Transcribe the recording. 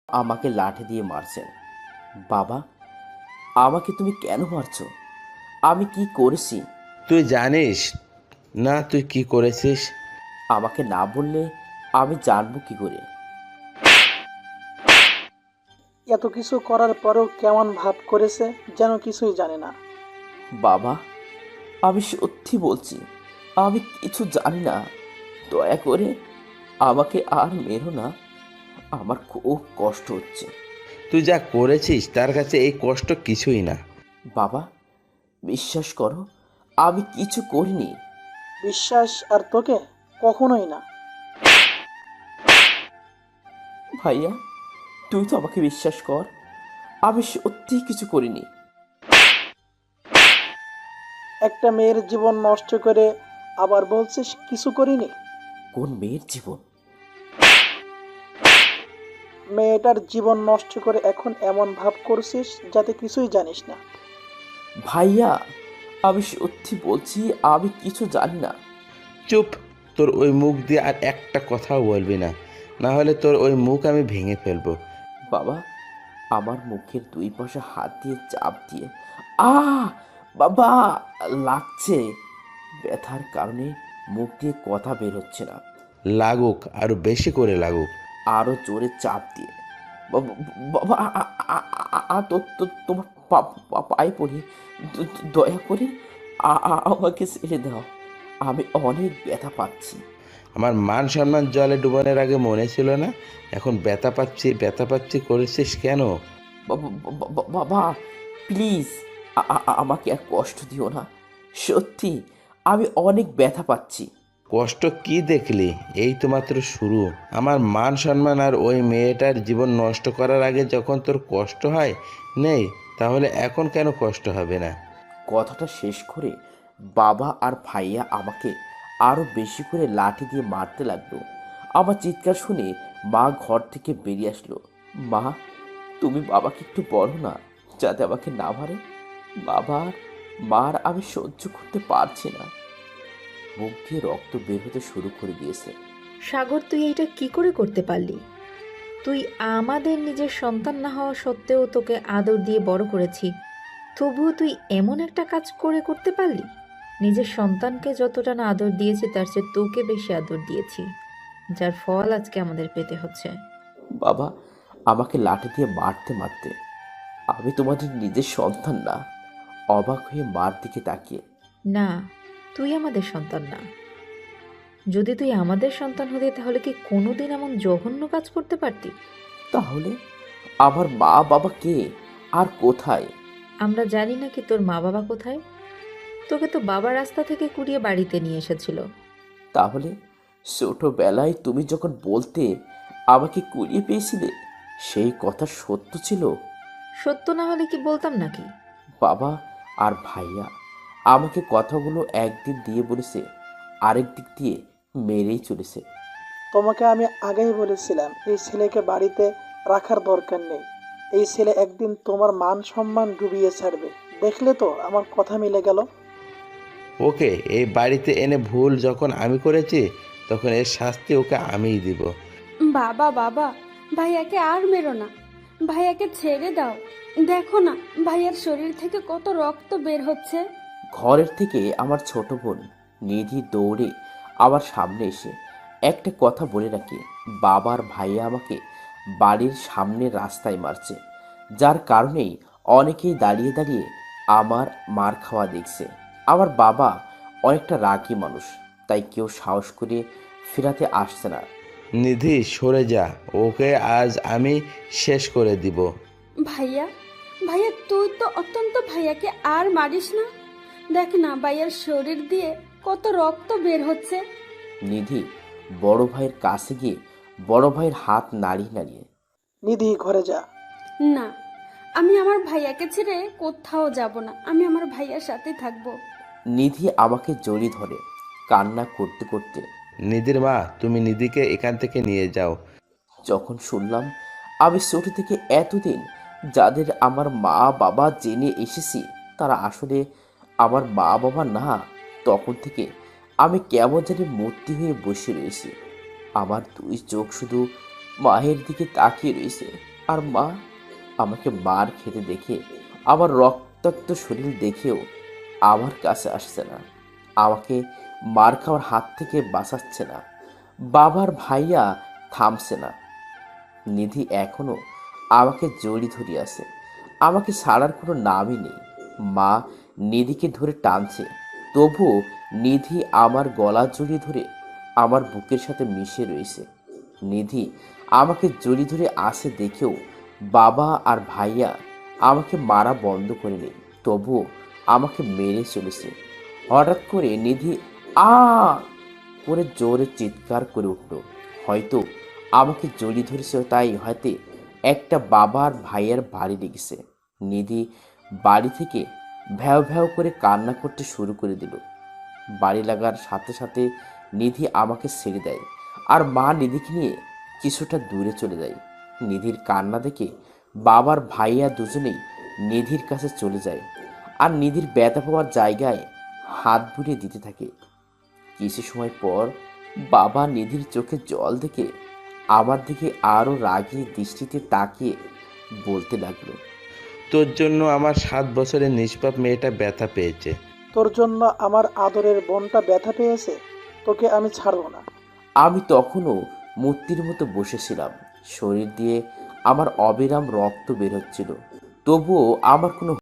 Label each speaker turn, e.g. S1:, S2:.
S1: আমাকে লাঠি দিয়ে মারছেন। বাবা, আমাকে তুমি কেন মারছো? আমি কি করেছি?
S2: তুই জানিস না তুই কি করেছিস?
S1: আমাকে না বললে আমি জানবো কি করে?
S3: এত কিছু করার পরেও কেমন ভাব করেছে, যেন কিছুই জানে না।
S1: বাবা, আমি সত্যি বলছি, আমি কিছু জানি না। দয়া করে আমাকে আর মেরো না। আমার খুব কষ্ট হচ্ছে।
S2: তুই যা করেছিস তার কাছে এই কষ্ট কিছুই না।
S1: বাবা, বিশ্বাস করো, আমি কিছু করিনি।
S3: বিশ্বাস আর তোকে? কখনোই না।
S1: ভাইয়া, তুই তো আমাকে বিশ্বাস কর, আমি সত্যিই কিছু করিনি।
S3: একটা মেয়ের জীবন নষ্ট করে আবার বলছিস কিছু করিনি?
S1: কোন মেয়ের জীবন?
S3: মেয়েটার জীবন নষ্ট করে এখন এমন ভাব করছিস যাতে কিছুই জানিস না।
S1: ভাইয়া, আমি সত্যি বলছি, আমি কিছু জানি না।
S2: চুপ! তোর ওই মুখ দিয়ে আর একটা কথাও বলবি না, না হলে তোর ওই মুখ আমি ভেঙে ফেলবো।
S1: বাবা, আমার মুখের দুই পাশে হাত দিয়ে চাপ দিয়ে আ বাবা, লাগছে। ব্যথার কারণে মুখ দিয়ে কথা বের হচ্ছে না।
S2: লাগুক, আরো বেশি করে লাগুক।
S1: আরো জোরে চাপ দিয়ে। বাবা, বাবা, তোমার পায়ে পড়ি। দয়া করে আমাকে ছেড়ে দাও। আমি অনেক ব্যথা পাচ্ছি।
S2: আমার মান সম্মান জলে ডুবানোর আগে মনে ছিল না? এখন ব্যথা পাচ্ছি ব্যথা পাচ্ছি করেছিস কেন?
S1: বাবা, প্লিজ আমাকে আর কষ্ট দিও না। সত্যি, আমি অনেক ব্যথা পাচ্ছি।
S2: কষ্ট কি দেখলি? এই তো মাত্র শুরু। আমার মান সম্মান আর ওই মেয়েটার জীবন নষ্ট করার আগে যখন তোর কষ্ট হয় নেই, তাহলে এখন কেন কষ্ট হবে না?
S1: কথাটা শেষ করে বাবা আর ভাইয়া আমাকে আরো বেশি করে লাঠি দিয়ে মারতে লাগলো। আমার চিৎকার শুনে মা ঘর থেকে বেরিয়ে আসলো। মা, তুমি বাবাকে একটু বলো না, যাতে আমাকে না মারে। বাবার মার আমি সহ্য করতে পারছি না। মুখ দিয়ে রক্ত বের হতে শুরু করে দিয়েছে।
S4: সাগর, তুই এইটা কি করে করতে পারলি? তুই আমাদের নিজের সন্তান না হওয়া সত্ত্বেও তোকে আদর দিয়ে বড় করেছি, তবুও তুই এমন একটা কাজ করতে পারলি? নিজের সন্তানকে যতটা না আদর দিয়েছি তার চেয়ে তোকে বেশি আদর দিয়েছি, যার ফল আজকে আমাদের পেতে হচ্ছে।
S1: বাবা, আমাকে লাঠি দিয়ে মারতে মারতে আমি তোমাদের নিজের সন্তান না। অবাক হয়ে মার দিকে তাকিয়ে।
S4: না, তুই আমাদের সন্তান না। যদি তুই আমাদের সন্তান হতি তাহলে কি কোনোদিন এমন জঘন্য কাজ করতে পারতি?
S1: তাহলে আমার মা বাবা কে আর কোথায়?
S4: আমরা জানি না কি তোর মা বাবা কোথায়। তোকে তো বাবা রাস্তা থেকে কুড়িয়ে বাড়িতে নিয়ে এসেছিল।
S1: তাহলে ছোটবেলায় তুমি যখন বলতে আমাকে কুড়িয়ে পেয়েছিলে, সেই কথা সত্য ছিল?
S4: সত্য না হলে কি বলতাম নাকি?
S1: বাবা আর ভাইয়া আমাকে কথাগুলো একদিক দিয়ে বলেছে, আরেক দিক দিয়ে মেরেই চলেছে।
S3: তোমাকে আমি আগেই বলেছিলাম এই ছেলেকে বাড়িতে রাখার দরকার নেই। এই ছেলে একদিন তোমার মান সম্মান ডুবিয়ে ছাড়বে। দেখলে তো আমার কথা মিলে গেল।
S2: ওকে এই বাড়িতে এনে ভুল যখন আমি করেছি, তখন এর শাস্তি ওকে আমিই দিব।
S5: বাবা বাবা, ভাইয়াকে আর মেরো না। ভাইয়াকে ছেড়ে দাও। দেখো না, ভাইয়ার শরীর থেকে কত রক্ত বের হচ্ছে।
S1: ঘরের থেকে আমার ছোট বোন নিধি দৌড়ে আমার সামনে এসে একটা কথা বলে রাখি, বাবার ভাইয়া আমাকে বাড়ির সামনের রাস্তায় মারছে, যার কারণেই অনেকেই দাঁড়িয়ে দাঁড়িয়ে আমার মার খাওয়া দেখছে। আমার বাবা অনেকটা রাগী মানুষ, তাই কেউ সাহস করে ফেরাতে আসছে না।
S2: নিধি সরে যা, ওকে আজ আমি শেষ করে দিব।
S5: ভাইয়া, ভাইয়া তুই তো অত্যন্ত ভাইয়াকে আর মারিস না। দেখ না ভাইয়ার শরীর দিয়ে কত রক্ত বের হচ্ছে।
S1: নিধি বড় ভাইয়ের কাছে গিয়ে বড় ভাইয়ের হাত নাড়িয়ে নাড়িয়ে।
S3: নিধি, ঘরে যা।
S5: না, আমি আমার ভাইয়াকে ছেড়ে কোথাও যাব না। আমি আমার ভাইয়ার সাথে থাকবো।
S1: নিধি আমাকে জড়িয়ে ধরে কান্না করতে করতে।
S2: নিধির মা, তুমি নিধিকে এখান থেকে নিয়ে যাও।
S1: যখন শুনলাম আমি ছোট থেকে এতদিন যাদের আমার মা বাবা জেনে এসেছি তারা আসলে আমার মা বাবা না, তখন থেকে আমি কেমন জানি মূর্তি হয়ে বসে রয়েছি। আমার দুই চোখ শুধু মায়ের দিকে তাকিয়ে রয়েছে। আর মা আমাকে মার খেতে দেখে, আমার রক্তাক্ত শরীর দেখেও আমার কাছে আসছে না, আমাকে মার খাওয়ার হাত থেকে বাঁচাচ্ছে না। বাবার ভাইয়া থামছে না। নিধি এখনো আমাকে জড়ি ধরে আছে, আমাকে ছাড়ার কোনো নামই নেই। মা নিধিকে ধরে টানছে, তবুও নিধি আমার গলা জড়িয়ে ধরে আমার বুকের সাথে মিশে রয়েছে। নিধি আমাকে জড়ি ধরে আসে দেখেও বাবা আর ভাইয়া আমাকে মারা বন্ধ করেনি, তবুও আমাকে মেরে চলেছে। হঠাৎ করে নিধি আ করে জোরে চিৎকার করে উঠল। হয়তো আমাকে জড়ি ধরেছে, তাই হয়তো একটা বাবার ভাইয়ের বাড়ি লেগেছে। নিধি বাড়ি থেকে ভ্যাও ভ্যাও করে কান্না করতে শুরু করে দিল। বাড়ি লাগার সাথে সাথে নিধি আমাকে ছেড়ে দেয়, আর মা নিধিকে নিয়ে কিছুটা দূরে চলে যায়। নিধির কান্না দেখে বাবার ভাইয়া দুজনেই নিধির কাছে চলে যায়, আর নিধির ব্যথা পাওয়ার জায়গায় হাত বুলিয়ে দিতে থাকে। কিছু সময় পর বাবা নিধির চোখে জল দেখে আমার দিকে আরো রাগী দৃষ্টিতে তাকিয়ে বলতে লাগলো,
S2: তোর জন্য আমার 7 বছরের নিষ্পাপ মেয়েটা ব্যথা পেয়েছে।
S3: তোর জন্য আমার আদরের বোনটা ব্যথা পেয়েছে, তোকে আমি ছাড়বো না।
S1: আমি তখনও মূর্তির মতো বসেছিলাম। শরীর দিয়ে আমার অবিরাম রক্ত বের হচ্ছিল, তবুও আমার কোনো